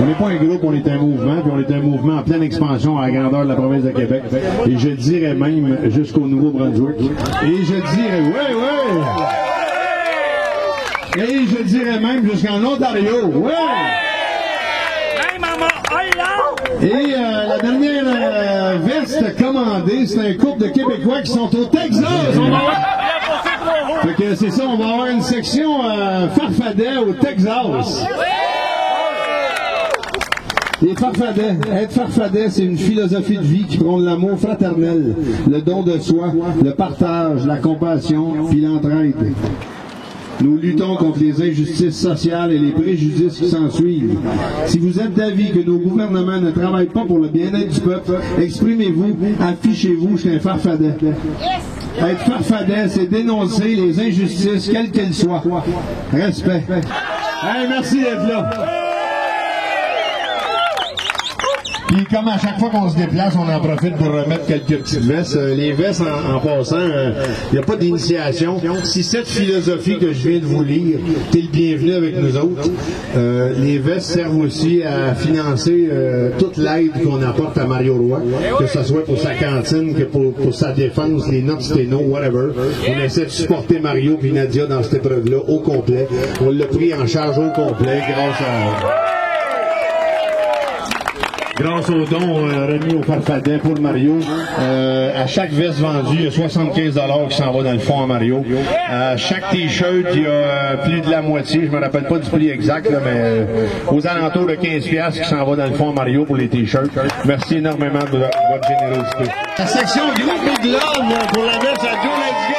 On n'est pas un groupe, on est un mouvement, puis on est un mouvement en pleine expansion à la grandeur de la province de Québec. Et je dirais même jusqu'au Nouveau-Brunswick. Et je dirais, Et je dirais même jusqu'en Ontario, Et la dernière veste commandée, c'est un couple de Québécois qui sont au Texas. Fait que c'est ça, on va avoir une section farfadet au Texas. Les farfadets. Être farfadet, c'est une philosophie de vie qui prône l'amour fraternel, le don de soi, le partage, la compassion, puis l'entraide. Nous luttons contre les injustices sociales et les préjudices qui s'ensuivent. Si vous êtes d'avis que nos gouvernements ne travaillent pas pour le bien-être du peuple, exprimez-vous, affichez-vous, je suis un farfadet. Être farfadet, c'est dénoncer les injustices, quelles qu'elles soient. Respect. Hey, merci d'être là. Puis comme à chaque fois qu'on se déplace, on en profite pour remettre quelques petites vestes. Les vestes, en passant, il n'y a pas d'initiation. Si cette philosophie que je viens de vous lire, t'es le bienvenu avec nous autres. Les vestes servent aussi à financer toute l'aide qu'on apporte à Mario Roy, que ce soit pour sa cantine, que pour sa défense, les notes sténo, whatever. On essaie de supporter Mario et Nadia dans cette épreuve-là au complet. On l'a pris en charge au complet grâce aux dons remis au farfadet pour Mario. À chaque veste vendue, il y a 75 $ qui s'en va dans le fond à Mario. À chaque T-shirt, il y a plus de la moitié, je me rappelle pas du prix exact, là, mais aux alentours de 15$ qui s'en va dans le fond à Mario pour les T-shirts. Merci énormément de votre générosité. La section groupe Big Love pour la veste à Joe Let's Go.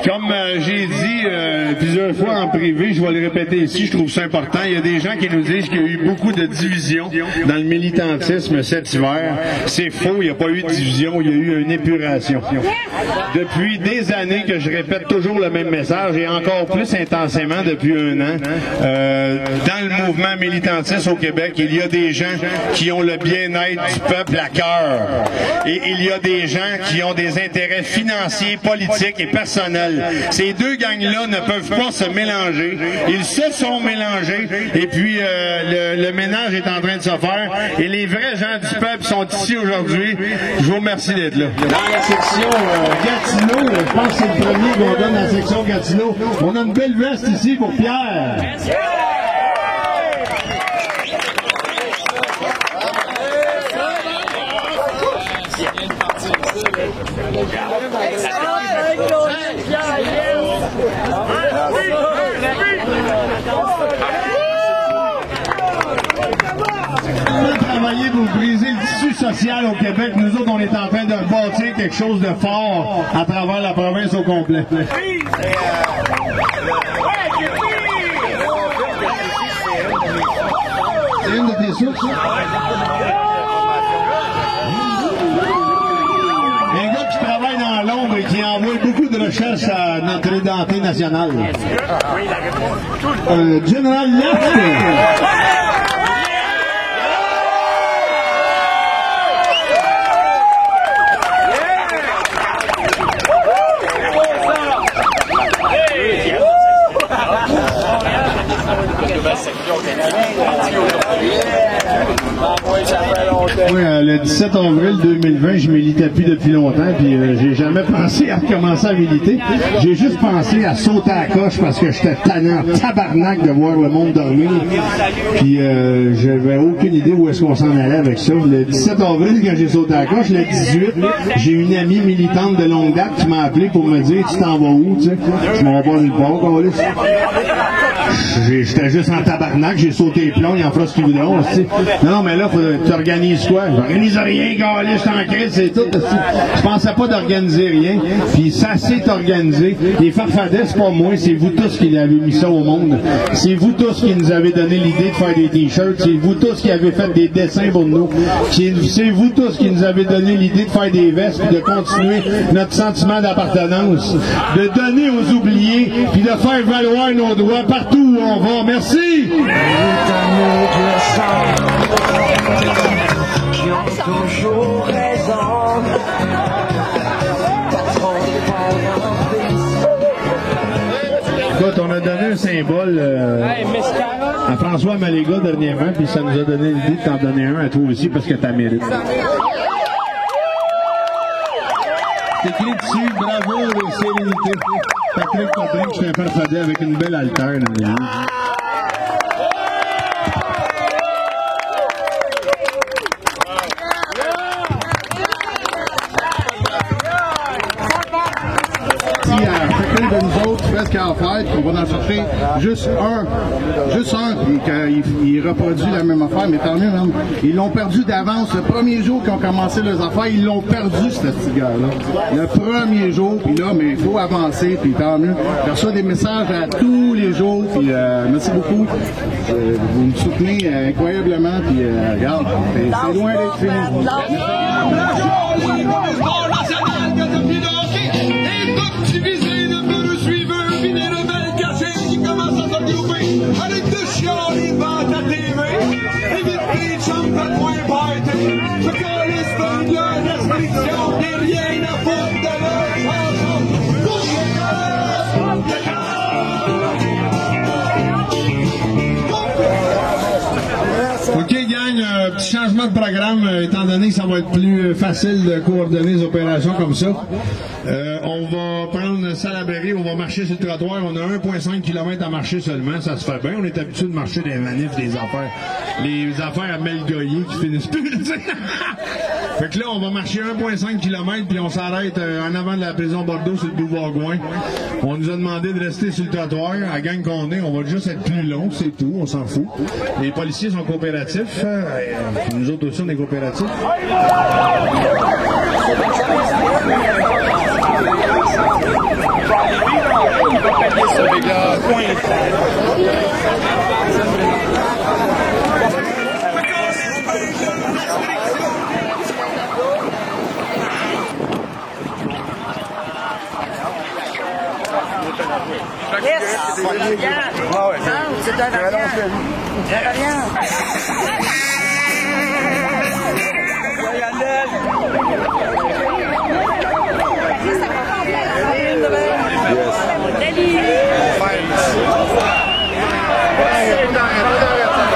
Comme j'ai dit plusieurs fois en privé, je vais le répéter ici, je trouve ça important. Il y a des gens qui nous disent qu'il y a eu beaucoup de divisions dans le militantisme cet hiver. C'est faux, il n'y a pas eu de division, il y a eu une épuration. Depuis des années que je répète toujours le même message, et encore plus intensément depuis un an, dans le mouvement militantiste au Québec, il y a des gens qui ont le bien-être du peuple à cœur. Et il y a des gens qui ont des intérêts financiers, politiques et personnels. Ces deux gangs-là ne peuvent pas se mélanger. Ils se sont mélangés et puis le ménage est en train de se faire. Et les vrais gens du peuple sont ici aujourd'hui. Je vous remercie d'être là. Dans la section Gatineau, je pense que c'est le premier qu'on donne à la section Gatineau. On a une belle veste ici pour Pierre. Travailler pour briser le tissu social au Québec. Nous autres, on est en train de bâtir quelque chose de fort à travers la province au complet. C'est une de tes sources, ça? Un gars qui travaille dans l'ombre et qui envoie beaucoup de recherches à notre identité nationale. Général Left. Oui, le 17 avril 2020, je militais plus depuis longtemps, puis j'ai jamais pensé à recommencer à militer. J'ai juste pensé à sauter à la coche parce que j'étais tannant, tabarnak de voir le monde dormir. Puis j'avais aucune idée où est-ce qu'on s'en allait avec ça. Le 17 avril, quand j'ai sauté à la coche, le 18, j'ai une amie militante de longue date qui m'a appelé pour me dire « Tu t'en vas où? » Tu sais, je m'en vais pas nulle part, câlisse. J'étais juste en tabarnak, j'ai sauté les plombs, il en fera ce qu'ils voudront. Non, mais là, tu organises quoi? J'organise rien, gars, je suis en crise, c'est tout. Je pensais pas d'organiser rien, puis ça s'est organisé. Les Farfadets, c'est pas moi, c'est vous tous qui avez mis ça au monde. C'est vous tous qui nous avez donné l'idée de faire des t-shirts, c'est vous tous qui avez fait des dessins pour nous, c'est vous tous qui nous avez donné l'idée de faire des vestes, puis de continuer notre sentiment d'appartenance, de donner aux oubliés, puis de faire valoir nos droits partout où on va. Merci! Qui ont toujours raison. Écoute, on a donné un symbole à François Maléga dernièrement, puis ça nous a donné l'idée de t'en donner un à toi aussi parce que t'as mérité. C'est écrit dessus, bravo et sérénité. Patrick Patrick, je suis un farfadet avec une belle altère dans les livres. De nous autres, fait ce qu'il y a à faire, puis on va en chercher juste un, puis qu'il reproduit la même affaire, mais tant mieux, même. Ils l'ont perdu d'avance. Le premier jour qu'ils ont commencé leurs affaires, ils l'ont perdu, ce petit gars-là. Le premier jour, puis là, mais il faut avancer, puis tant mieux. Je reçois des messages à tous les jours, puis merci beaucoup. Vous me soutenez incroyablement, puis regarde, c'est loin d'être fini. Avec de chialer devant ta TV, évite les chums à point party. Je calisse pas de leur restriction, y'a rien à foutre de leur chanson. OK, gang, petit changement de programme, étant donné que ça va être plus facile de coordonner les opérations comme ça. On va prendre Salaberry, on va marcher sur le trottoir. On a 1,5 km à marcher seulement, ça se fait bien. On est habitué de marcher des manifs, des affaires. Les affaires à Melgoyer qui finissent plus. Fait que là, on va marcher 1,5 km puis on s'arrête en avant de la prison Bordeaux sur le boulevard Gouin. On nous a demandé de rester sur le trottoir. À la gang qu'on est, on va juste être plus long, c'est tout, on s'en fout. Les policiers sont coopératifs. Nous autres aussi, on est coopératifs.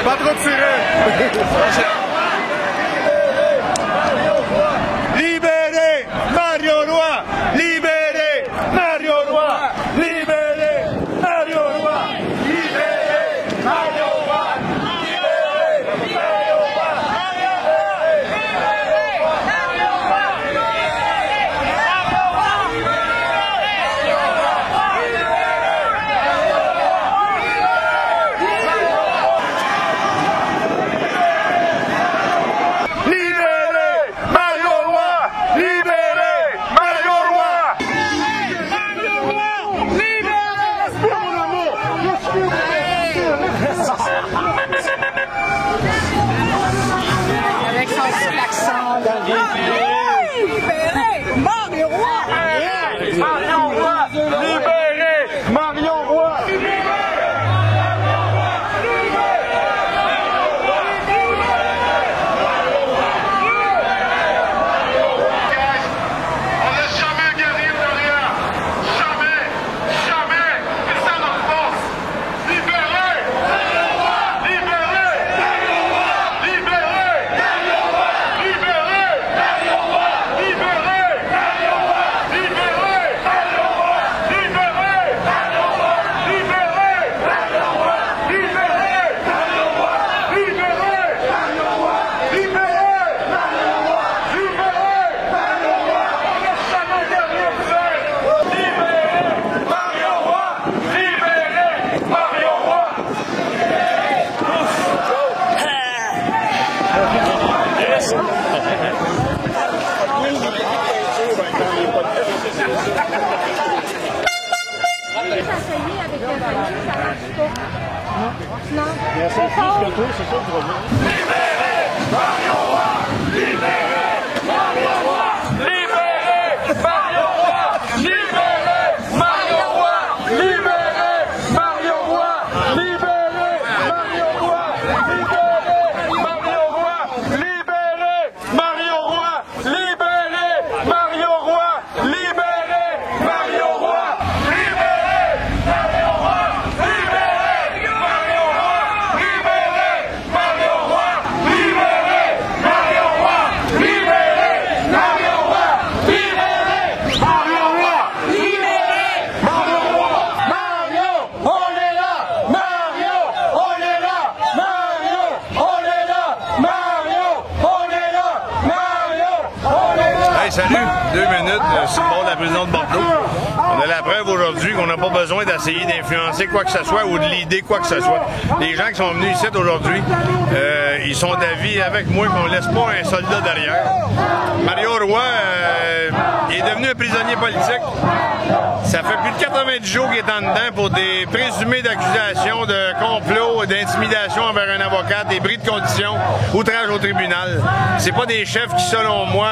Pas trop tirer. Libérez Mario Roy! Libérez Mario Roy! Libérez Mario Roy! Libérez Mario Roy! Libérez Mario Roy! Non. Mais elle sent plus que toi, c'est ça que tu vas voir. Libérez Mario Roy! Libérez Mario Roy! Libérez Mario Roy! Libérez Mario Roy! Libérez Mario Roy! Libérez Mario Roy! Libérez Mario Roy! Libérez Mario Roy! Libérez Mario Roy! Libérez Mario Roy! Libérez Mario Roy! Libérez Mario Roy! Libérez Mario Roy! Libérez Mario Roy! Libérez Mario Roy! Libérez Mario Roy! Libérez Mario Roy! Mario, on est là! Mario, on est là! Mario, on est là! Mario, on est là! Mario, on est là! Hey, salut! 2 minutes sur le bord de la prison de Bordeaux. On a la preuve aujourd'hui qu'on n'a pas besoin d'essayer d'influencer quoi que ce soit ou de l'idée quoi que ce soit. Les gens qui sont venus ici aujourd'hui, ils sont d'avis avec moi qu'on ne laisse pas un soldat derrière. Mario Roy est devenu un prisonnier politique. Ça fait plus de 90 jours qu'il est en dedans pour des présumés d'accusations de complot, d'intimidation envers un avocat, des bris de condition, outrage au tribunal. C'est pas des chefs qui, selon moi,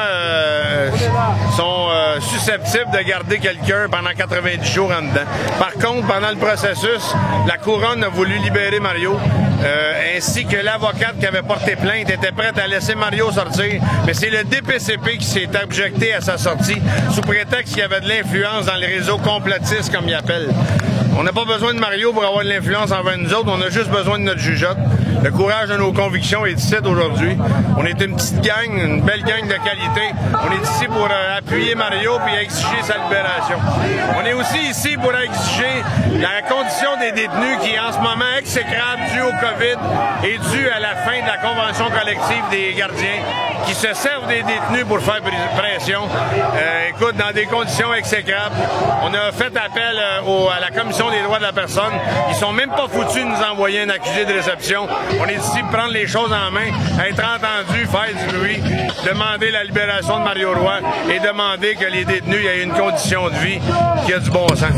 sont susceptibles de garder quelqu'un pendant 90 jours en dedans. Par contre, pendant le processus, la couronne a voulu libérer Mario, ainsi que l'avocate qui avait porté plainte était prête à laisser Mario sortir, mais c'est le DPCP qui s'est objecté à sa sortie sous prétexte qu'il y avait de l'influence dans les réseaux complotistes, comme ils appellent. On n'a pas besoin de Mario pour avoir de l'influence envers nous autres, on a juste besoin de notre jugeote. Le courage de nos convictions est ici aujourd'hui. On est une petite gang, une belle gang de qualité. On est ici pour appuyer Mario et exiger sa libération. On est aussi ici pour exiger la condition des détenus qui est en ce moment exécrable due au COVID et due à la fin de la convention collective des gardiens qui se servent des détenus pour faire pression. Écoute, dans des conditions exécrables, on a fait appel à la Commission des droits de la personne. Ils sont même pas foutus de nous envoyer un accusé de réception. On est ici pour prendre les choses en main, être entendu, faire du bruit, demander la libération de Mario Roy et demander que les détenus aient une condition de vie qui a du bon sens.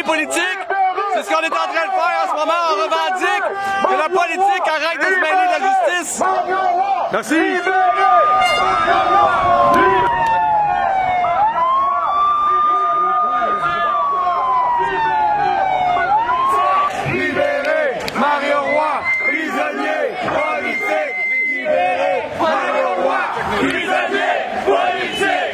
Politique, c'est ce qu'on est en train de faire en ce moment. On revendique que la politique arrête de se mêler de la justice. Merci. Libérez Mario Roy, prisonnier politique. Libérez Mario Roy, prisonnier politique.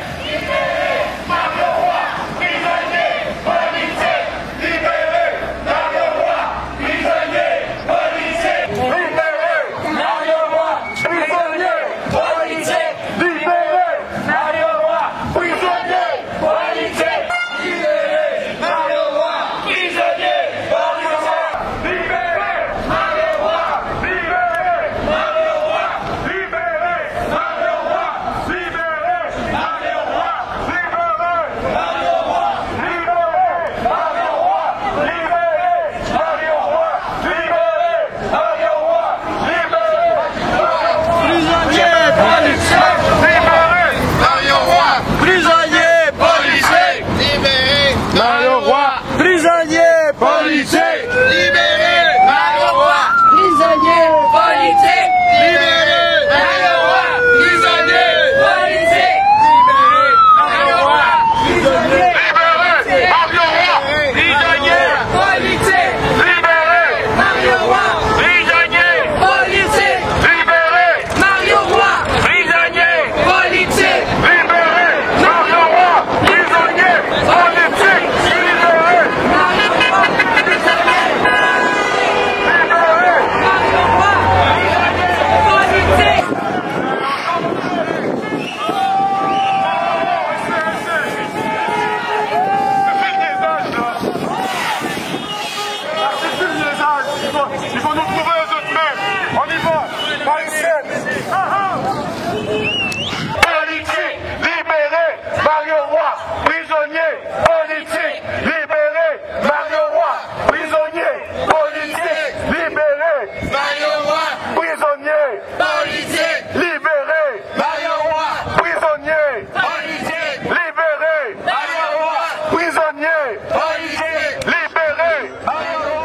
Il faut nous trouver les autres mains. On y va. Par ici. Politique, libéré, Mario Roy, prisonnier. Politique, libéré, Mario Roy, prisonnier. Politique, libéré, Mario Roy, prisonnier. Politique, libéré, Mario Roy, prisonnier. Politique, libéré, Mario Roy, prisonnier. Politique, libéré, Mario Roy.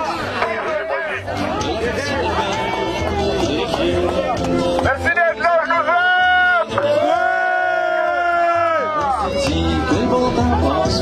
Merci d'être là, Joseph! Si que le bon temps passe,